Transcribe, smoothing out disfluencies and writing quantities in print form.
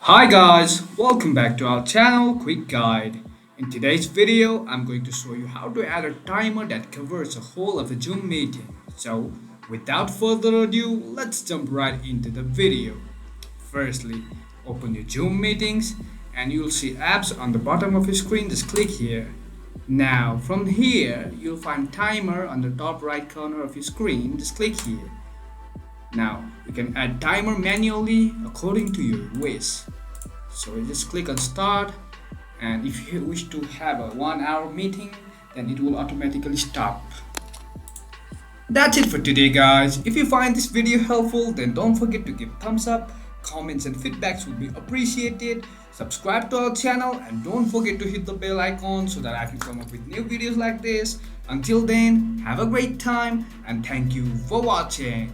Hi guys, welcome back to our channel Quick Guide. In today's video, I'm going to show you how to add a timer that covers the whole of a Zoom meeting. So, without further ado, let's jump right into the video. Firstly, open your Zoom meetings and you'll see apps on the bottom of your screen. Just click here. Now, from here, you'll find timer on the top right corner of your screen. Just click here. Now, you can add timer manually according to your wish. So you just click on start, and if you wish to have a 1 hour meeting, then it will automatically stop. That's it for today guys. If you find this video helpful, then don't forget to give a thumbs up. Comments and feedbacks would be appreciated. Subscribe to our channel and don't forget to hit the bell icon so that I can come up with new videos like this. Until then, have a great time and thank you for watching.